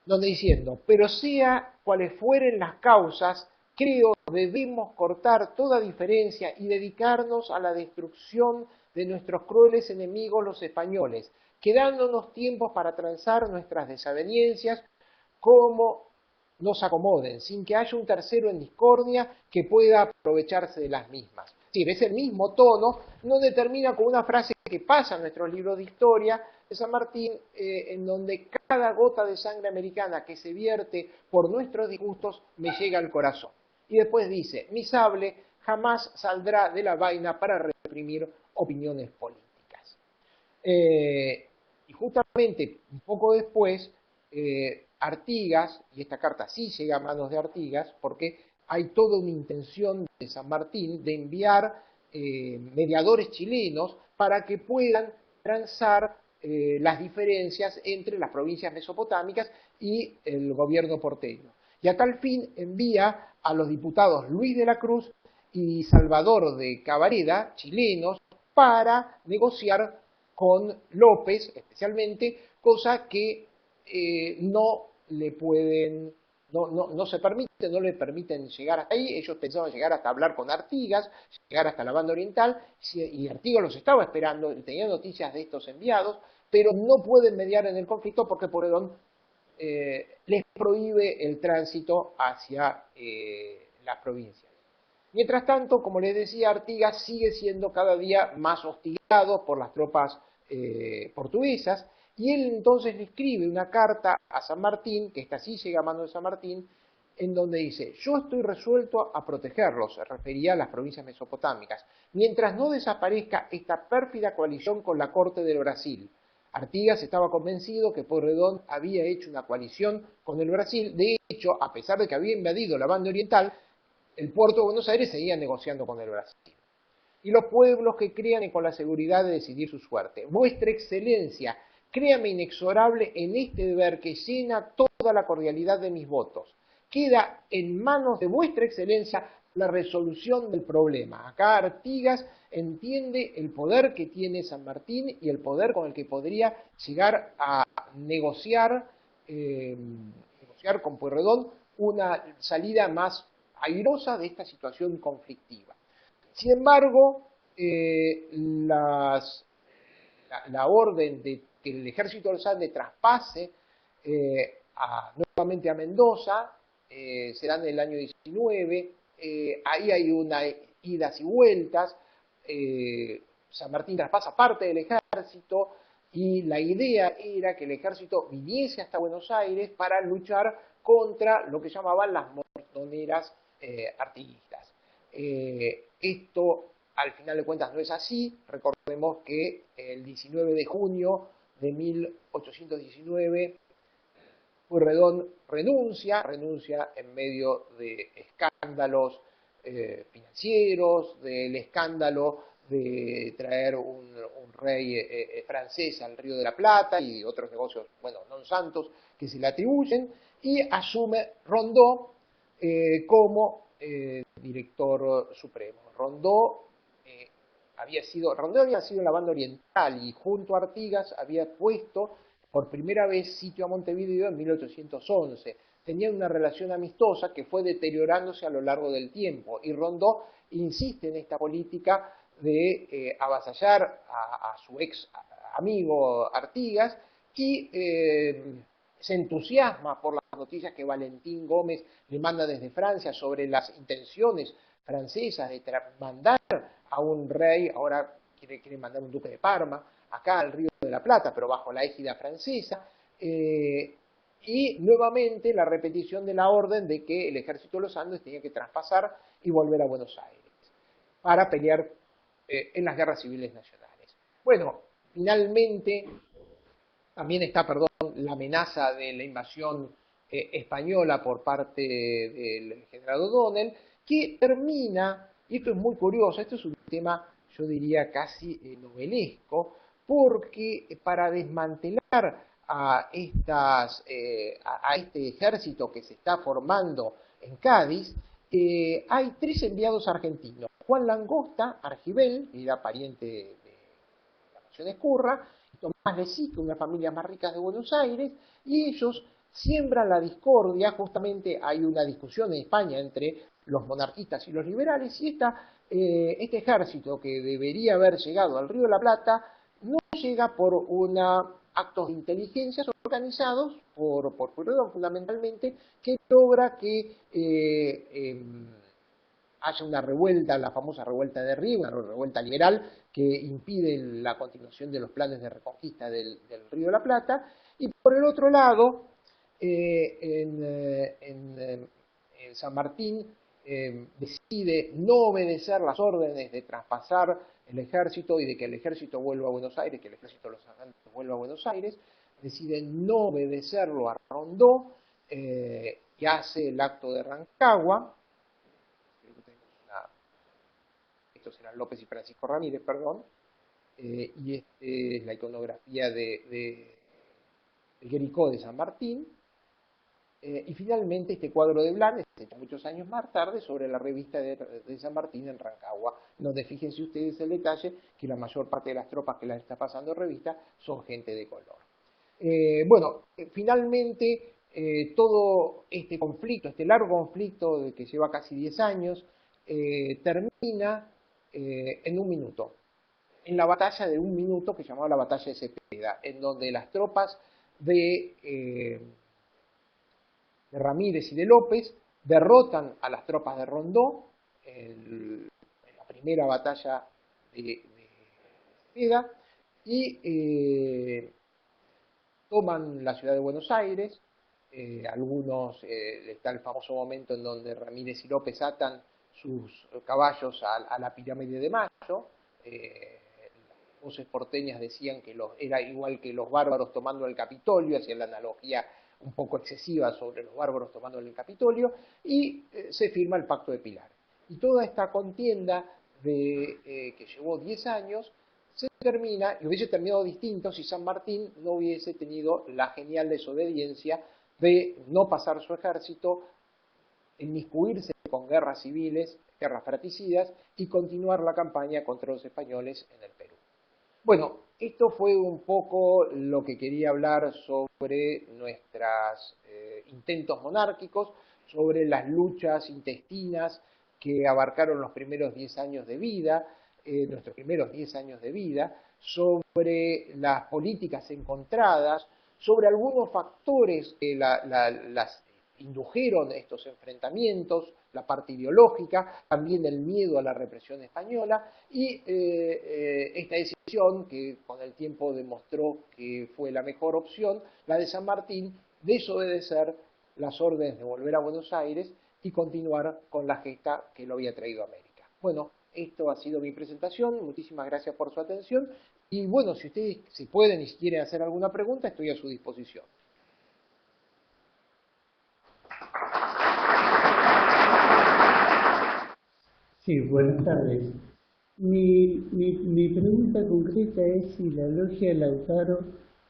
donde diciendo: pero sea cuales fueren las causas, creo debemos cortar toda diferencia y dedicarnos a la destrucción de nuestros crueles enemigos los españoles, quedándonos tiempos para transar nuestras desavenencias como nos acomoden, sin que haya un tercero en discordia que pueda aprovecharse de las mismas. Sí, es el mismo tono, no determina con una frase que pasa en nuestros libros de historia de San Martín, en donde cada gota de sangre americana que se vierte por nuestros disgustos me llega al corazón. Y después dice: mi sable jamás saldrá de la vaina para reprimir opiniones políticas. Y justamente un poco después, Artigas, y esta carta sí llega a manos de Artigas, porque hay toda una intención de San Martín de enviar mediadores chilenos para que puedan transar las diferencias entre las provincias mesopotámicas y el gobierno porteño. Y a tal fin envía a los diputados Luis de la Cruz y Salvador de Cabareda, chilenos, para negociar con López especialmente, cosa que no le pueden, no se permite, no le permiten llegar hasta ahí. Ellos pensaban llegar hasta hablar con Artigas, llegar hasta la banda oriental, y Artigas los estaba esperando, tenía noticias de estos enviados, pero no pueden mediar en el conflicto porque Pueyrredón les prohíbe el tránsito hacia las provincias. Mientras tanto, como les decía, Artigas sigue siendo cada día más hostigado por las tropas portuguesas, y él entonces le escribe una carta a San Martín, que esta sí llega a mano de San Martín, en donde dice, yo estoy resuelto a protegerlos, se refería a las provincias mesopotámicas, mientras no desaparezca esta pérfida coalición con la corte del Brasil. Artigas estaba convencido que Pueyrredón había hecho una coalición con el Brasil. De hecho, a pesar de que había invadido la banda oriental, el puerto de Buenos Aires seguía negociando con el Brasil. Y los pueblos que crean con la seguridad de decidir su suerte. Vuestra excelencia, créame inexorable en este deber que llena toda la cordialidad de mis votos. Queda en manos de vuestra excelencia la resolución del problema. Acá Artigas entiende el poder que tiene San Martín y el poder con el que podría llegar a negociar con Pueyrredón una salida más airosa de esta situación conflictiva. Sin embargo, la orden de que el ejército de los Andes traspase nuevamente a Mendoza será en el año 19, ahí hay una idas y vueltas, San Martín traspasa parte del ejército y la idea era que el ejército viniese hasta Buenos Aires para luchar contra lo que llamaban las montoneras artiguistas. Esto al final de cuentas no es así. Recordemos que el 19 de junio de 1819 Pueyrredón renuncia en medio de escándalos financieros, del escándalo de traer un rey francés al Río de la Plata y otros negocios, bueno, non santos, que se le atribuyen, y asume Rondó como director supremo. Rondó había sido en la banda oriental y junto a Artigas había puesto por primera vez sitio a Montevideo en 1811. Tenían una relación amistosa que fue deteriorándose a lo largo del tiempo y Rondó insiste en esta política de avasallar a su ex amigo Artigas y se entusiasma por las noticias que Valentín Gómez le manda desde Francia sobre las intenciones francesas de mandar a un rey, ahora quiere mandar un duque de Parma, acá al Río de la Plata, pero bajo la égida francesa, y nuevamente la repetición de la orden de que el ejército de los Andes tenía que traspasar y volver a Buenos Aires para pelear en las guerras civiles nacionales. Bueno, finalmente también está, la amenaza de la invasión española por parte del general O'Donnell, que termina, y esto es muy curioso, esto es un tema, yo diría, casi novelesco, porque para desmantelar a este ejército que se está formando en Cádiz, hay 3 enviados argentinos. Juan Langosta, Argibel, que era pariente de la Nación Escurra, Tomás Lesique, una familia más rica de Buenos Aires, y ellos siembran la discordia. Justamente hay una discusión en España entre los monarquistas y los liberales, y este ejército que debería haber llegado al Río de la Plata no llega por actos de inteligencia organizados por Pueyrredón fundamentalmente, que logra que haya una revuelta, la famosa revuelta de Río, una revuelta liberal que impide la continuación de los planes de reconquista del Río de la Plata. Y por el otro lado, en San Martín decide no obedecer las órdenes de traspasar el ejército y de que el ejército vuelva a Buenos Aires, que el ejército de los Andes vuelva a Buenos Aires, decide no obedecerlo a Rondó y hace el acto de Rancagua. Estos eran López y Francisco Ramírez, perdón, y este es la iconografía de Guericó de San Martín, y finalmente este cuadro de Blan, hecho muchos años más tarde, sobre la revista de San Martín en Rancagua, donde fíjense ustedes el detalle que la mayor parte de las tropas que la está pasando en revista son gente de color. Finalmente todo este conflicto, este largo conflicto que lleva casi 10 años, termina en un minuto, en la batalla de un minuto que se llamaba la batalla de Cepeda, en donde las tropas de Ramírez y de López derrotan a las tropas de Rondó en la primera batalla de Cepeda y toman la ciudad de Buenos Aires, Está el famoso momento en donde Ramírez y López atan sus caballos a la pirámide de Mayo. Las voces porteñas decían que era igual que los bárbaros tomando el Capitolio, hacían la analogía un poco excesiva sobre los bárbaros tomando el Capitolio, y se firma el Pacto de Pilar. Y toda esta contienda que llevó 10 años se termina, y hubiese terminado distinto si San Martín no hubiese tenido la genial desobediencia de no pasar su ejército, inmiscuirse con guerras civiles, guerras fratricidas, y continuar la campaña contra los españoles en el Perú. Bueno, esto fue un poco lo que quería hablar sobre nuestros intentos monárquicos, sobre las luchas intestinas que abarcaron los primeros 10 años de vida, nuestros primeros 10 años de vida, sobre las políticas encontradas, sobre algunos factores que las indujeron estos enfrentamientos, la parte ideológica, también el miedo a la represión española, y esta decisión que con el tiempo demostró que fue la mejor opción, la de San Martín, desobedecer las órdenes de volver a Buenos Aires y continuar con la gesta que lo había traído a América. Bueno, esto ha sido mi presentación, muchísimas gracias por su atención, y bueno, si ustedes si pueden y si quieren hacer alguna pregunta, estoy a su disposición. Sí, buenas tardes. Mi pregunta concreta es si la logia Lautaro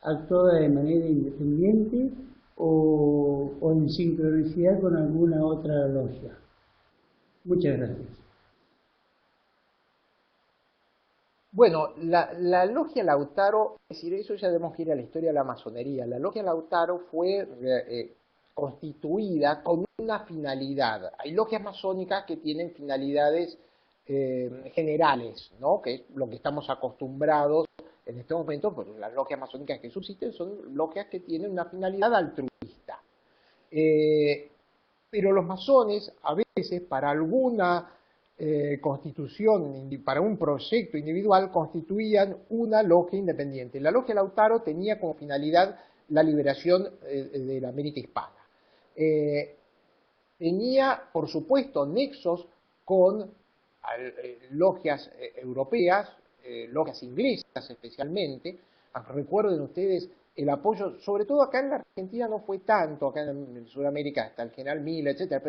actuaba de manera independiente o en sincronicidad con alguna otra logia. Muchas gracias. Bueno, la logia Lautaro, es decir, eso ya debemos ir a la historia de la masonería. La logia Lautaro fue constituida con una finalidad. Hay logias masónicas que tienen finalidades generales, ¿no? Que es lo que estamos acostumbrados en este momento, pues las logias masónicas que subsisten son logias que tienen una finalidad altruista. Pero los masones, a veces, para alguna constitución, para un proyecto individual, constituían una logia independiente. La logia Lautaro tenía como finalidad la liberación de la América hispana. Tenía, por supuesto, nexos con logias europeas, logias inglesas especialmente. Recuerden ustedes el apoyo, sobre todo acá en la Argentina no fue tanto, acá en Sudamérica hasta el general Mila, etcétera,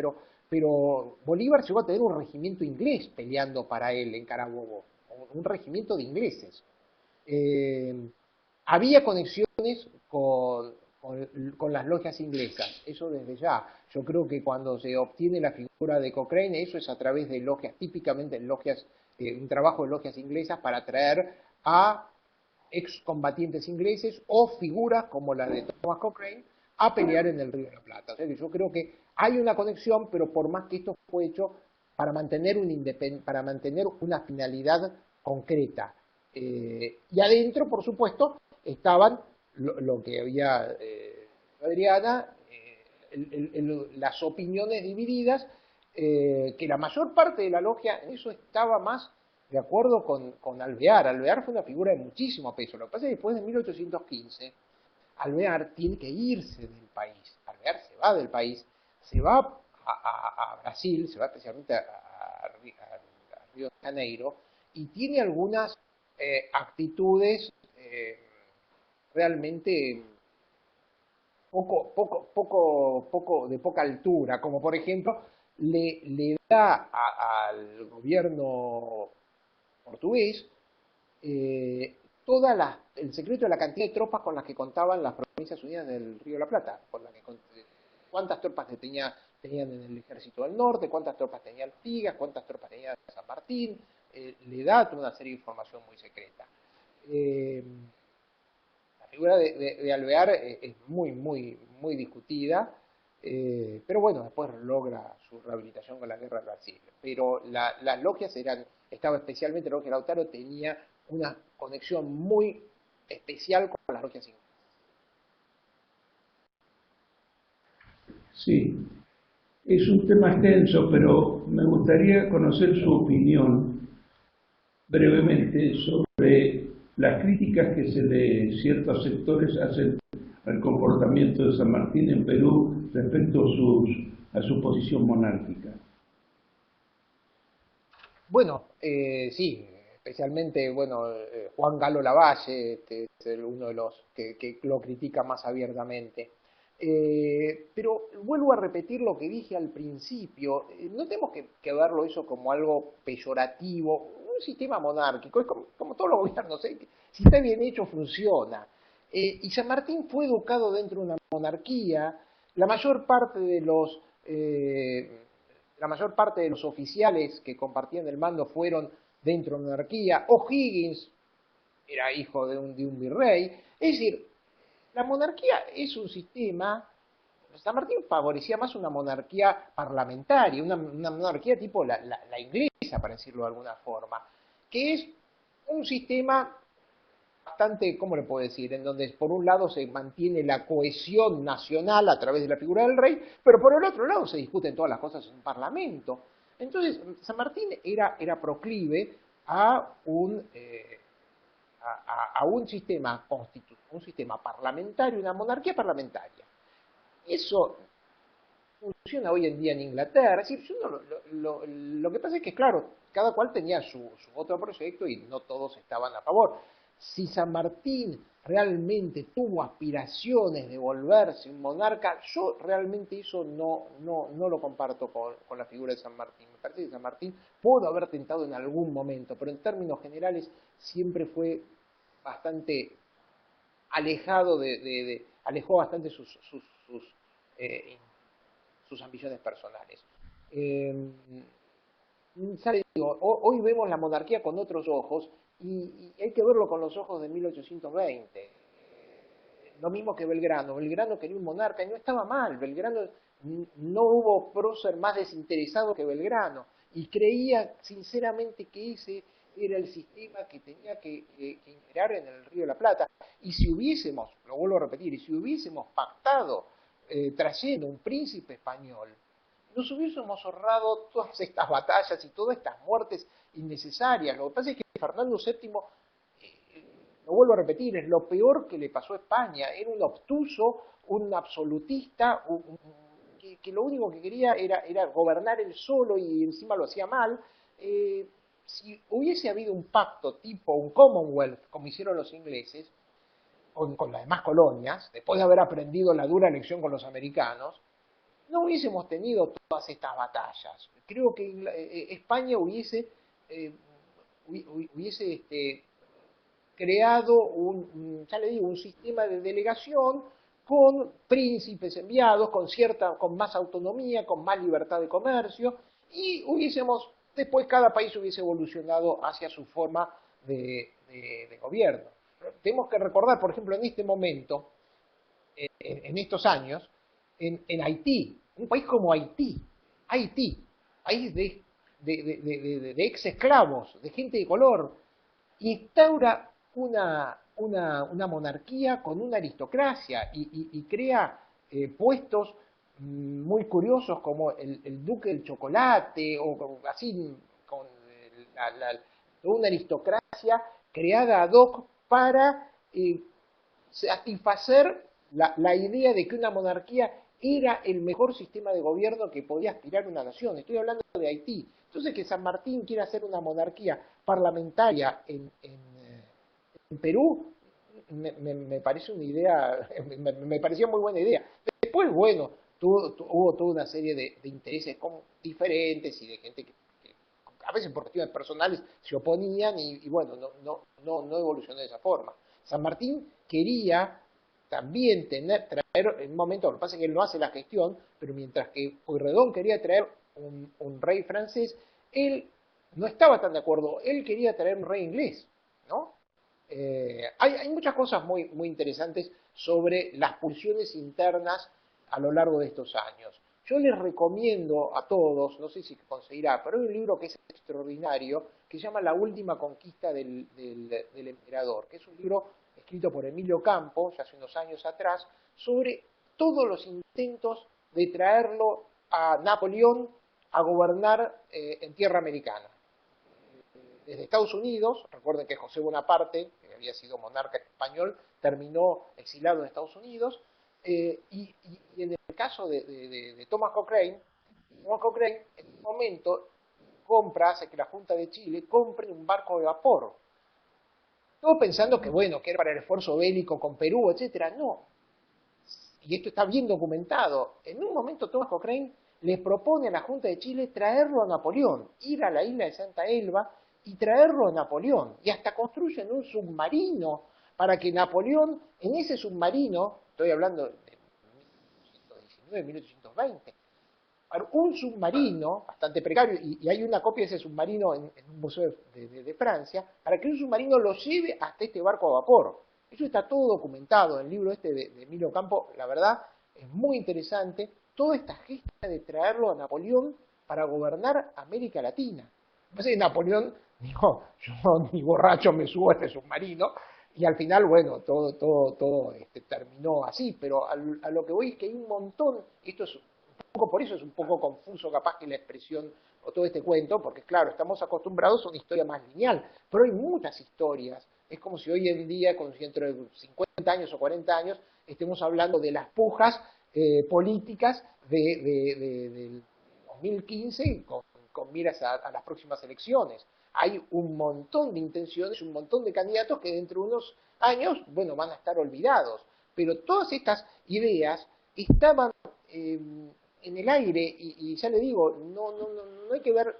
pero Bolívar llegó a tener un regimiento inglés peleando para él en Carabobo, un regimiento de ingleses. Había conexiones con las logias inglesas, eso desde ya. Yo creo que cuando se obtiene la figura de Cochrane, eso es a través de logias, típicamente logias, un trabajo de logias inglesas para atraer a excombatientes ingleses o figuras como la de Thomas Cochrane a pelear en el Río de la Plata. O sea que yo creo que hay una conexión, pero por más que esto fue hecho para mantener una finalidad concreta. Y adentro, por supuesto, estaban lo que había Adriana, las opiniones divididas, que la mayor parte de la logia en eso estaba más de acuerdo con Alvear. Alvear fue una figura de muchísimo peso. Lo que pasa es que después de 1815, Alvear tiene que irse del país. Alvear se va del país, se va a Brasil, se va especialmente a Río de Janeiro, y tiene algunas actitudes realmente de poca altura, como por ejemplo le da al gobierno portugués el secreto de la cantidad de tropas con las que contaban las Provincias Unidas del Río de la Plata, cuántas tropas tenían en el ejército del norte, cuántas tropas tenía Artigas, cuántas tropas tenía San Martín, le da toda una serie de información muy secreta. La figura de Alvear es muy discutida, pero bueno, después logra su rehabilitación con la guerra de Brasil. Pero las logias estaba especialmente la logia Lautaro, tenía una conexión muy especial con las logias inglesas. Sí, es un tema extenso, pero me gustaría conocer su opinión brevemente sobre las críticas que ciertos sectores hacen al comportamiento de San Martín en Perú respecto a su posición monárquica. Bueno, sí, especialmente, bueno, Juan Galo Lavalle, es uno de los que lo critica más abiertamente. Pero vuelvo a repetir lo que dije al principio, no tenemos que verlo eso como algo peyorativo, un sistema monárquico, es como todos los gobiernos, si está bien hecho funciona. Y San Martín fue educado dentro de una monarquía, la mayor parte de los... la mayor parte de los oficiales que compartían el mando fueron dentro de una monarquía. O'Higgins era hijo de un virrey. Es decir, la monarquía es un sistema. San Martín favorecía más una monarquía parlamentaria, una monarquía tipo la inglesa, para decirlo de alguna forma, que es un sistema bastante, ¿cómo le puedo decir?, en donde por un lado se mantiene la cohesión nacional a través de la figura del rey, pero por el otro lado se discuten todas las cosas en un parlamento. Entonces, San Martín era proclive a un sistema un sistema parlamentario, una monarquía parlamentaria. Eso funciona hoy en día en Inglaterra. Es decir, lo que pasa es que, claro, cada cual tenía su otro proyecto y no todos estaban a favor. Si San Martín realmente tuvo aspiraciones de volverse un monarca, yo realmente eso no lo comparto con la figura de San Martín. Me parece que San Martín pudo haber tentado en algún momento, pero en términos generales siempre fue bastante alejado alejó bastante eh, sus ambiciones personales. Ya les digo, hoy vemos la monarquía con otros ojos y hay que verlo con los ojos de 1820. Lo mismo que Belgrano. Belgrano quería un monarca y no estaba mal. Belgrano no hubo prócer más desinteresado que Belgrano y creía sinceramente que ese era el sistema que tenía que imperar en el Río de la Plata. Y si hubiésemos, lo vuelvo a repetir, y si hubiésemos pactado trayendo un príncipe español, nos hubiésemos ahorrado todas estas batallas y todas estas muertes innecesarias. Lo que pasa es que Fernando VII, lo vuelvo a repetir, es lo peor que le pasó a España. Era un obtuso, un absolutista, que lo único que quería era gobernar él solo y encima lo hacía mal. Si hubiese habido un pacto tipo un Commonwealth, como hicieron los ingleses, con las demás colonias, después de haber aprendido la dura lección con los americanos, no hubiésemos tenido todas estas batallas. Creo que España hubiese creado ya le digo, un sistema de delegación con príncipes enviados, con más autonomía, con más libertad de comercio, y después cada país hubiese evolucionado hacia su forma de gobierno. Tenemos que recordar, por ejemplo, en este momento, en estos años, en Haití, un país como Haití, país de ex esclavos, de gente de color, instaura una monarquía con una aristocracia y crea puestos muy curiosos como el duque del chocolate o así con una aristocracia creada ad hoc para satisfacer la idea de que una monarquía era el mejor sistema de gobierno que podía aspirar una nación. Estoy hablando de Haití. Entonces, que San Martín quiera hacer una monarquía parlamentaria en Perú, me parece una idea, me pareció muy buena idea. Después, bueno, hubo toda una serie de intereses diferentes y de gente que a veces por cuestiones personales se oponían y bueno, no evolucionó de esa forma. San Martín quería también traer, en un momento, lo que pasa es que él no hace la gestión, pero mientras que Pueyrredón quería traer un rey francés, él no estaba tan de acuerdo, él quería traer un rey inglés, ¿no? Hay muchas cosas muy interesantes sobre las pulsiones internas a lo largo de estos años. Yo les recomiendo a todos, no sé si conseguirá, pero hay un libro que es extraordinario, que se llama La última conquista del emperador, que es un libro escrito por Emilio Campo, ya hace unos años atrás, sobre todos los intentos de traerlo a Napoleón a gobernar en tierra americana. desde Estados Unidos. Recuerden que José Bonaparte, que había sido monarca español, terminó exilado en Estados Unidos. Y en el caso de Thomas Cochrane en un momento hace que la Junta de Chile compre un barco de vapor. Todo pensando que, bueno, que era para el esfuerzo bélico con Perú, etcétera. No. Y esto está bien documentado. En un momento Thomas Cochrane les propone a la Junta de Chile traerlo a Napoleón, ir a la isla de Santa Elba y traerlo a Napoleón. Y hasta construyen un submarino para que Napoleón, en ese submarino, estoy hablando de 1819, 1820, un submarino bastante precario, y hay una copia de ese submarino en un museo de Francia, para que un submarino lo lleve hasta este barco a vapor. Eso está todo documentado en el libro este de Emilio Campo. La verdad es muy interesante toda esta gesta de traerlo a Napoleón para gobernar América Latina. Entonces Napoleón dijo, yo ni borracho me subo a este submarino, y al final, bueno, todo terminó así, pero a lo que voy es que hay un montón, esto es un poco, por eso es un poco confuso capaz que la expresión o todo este cuento, porque claro, estamos acostumbrados a una historia más lineal, pero hay muchas historias. Es como si hoy en día, con dentro de 50 años o 40 años, estemos hablando de las pujas políticas del 2015 con miras a las próximas elecciones. Hay un montón de intenciones, un montón de candidatos que dentro de unos años, bueno, van a estar olvidados. Pero todas estas ideas estaban en el aire y ya le digo, no hay que ver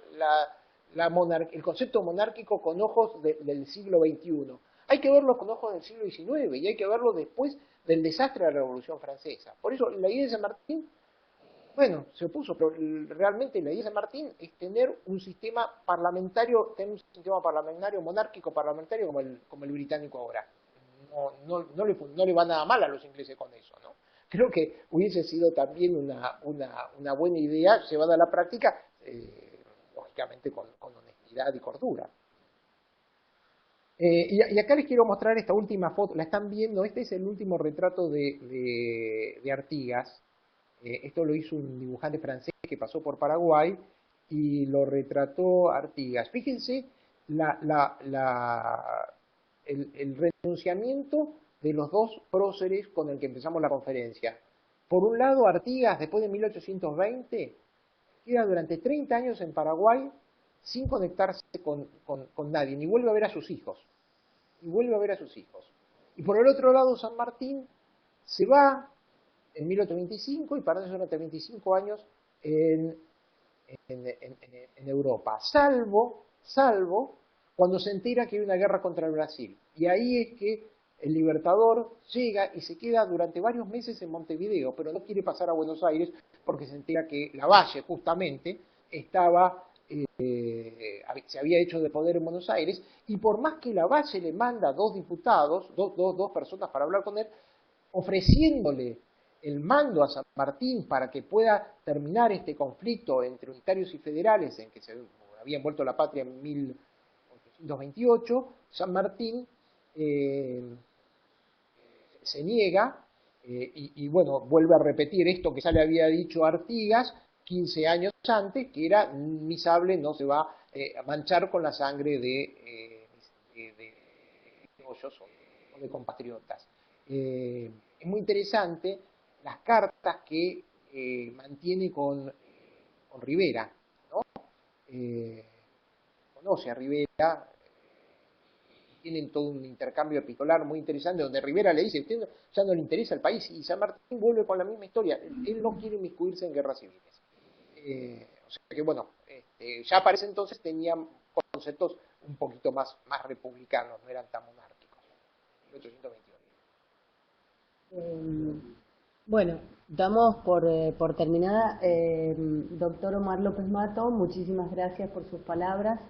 el concepto monárquico con ojos del siglo XXI. Hay que verlo con ojos del siglo XIX y hay que verlo después del desastre de la Revolución Francesa. Por eso la idea de San Martín, bueno, se opuso, pero realmente la idea de San Martín es tener un sistema parlamentario, monárquico parlamentario como el británico ahora. No le va nada mal a los ingleses con eso, ¿no? Creo que hubiese sido también una buena idea llevada a la práctica, lógicamente con honestidad y cordura. Y acá les quiero mostrar esta última foto, la están viendo, este es el último retrato de Artigas. Esto lo hizo un dibujante francés que pasó por Paraguay y lo retrató Artigas. Fíjense el renunciamiento de los dos próceres con el que empezamos la conferencia. Por un lado, Artigas, después de 1820, queda durante 30 años en Paraguay sin conectarse con nadie, ni vuelve a ver a sus hijos. Y por el otro lado, San Martín se va en 1825 y permanece durante 25 años en Europa, salvo cuando se entera que hay una guerra contra el Brasil. Y ahí es que el Libertador llega y se queda durante varios meses en Montevideo, pero no quiere pasar a Buenos Aires porque se entera que Lavalle justamente se había hecho de poder en Buenos Aires, y por más que Lavalle le manda dos diputados, dos personas para hablar con él, ofreciéndole el mando a San Martín para que pueda terminar este conflicto entre unitarios y federales en que se había envuelto la patria en 1828, San Martín se niega y bueno, vuelve a repetir esto que ya le había dicho Artigas 15 años antes, que era: mi sable no se va a manchar con la sangre de criollos o de compatriotas. Es muy interesante las cartas que mantiene con Rivera, ¿no? Conoce a Rivera, tienen todo un intercambio epistolar muy interesante, donde Rivera le dice: usted ya no le interesa el país, y San Martín vuelve con la misma historia, él no quiere inmiscuirse en guerras civiles. O sea que bueno, ya para ese entonces tenían conceptos un poquito más republicanos, no eran tan monárquicos. 1821. Bueno, damos por terminada. Doctor Omar López Mato, muchísimas gracias por sus palabras.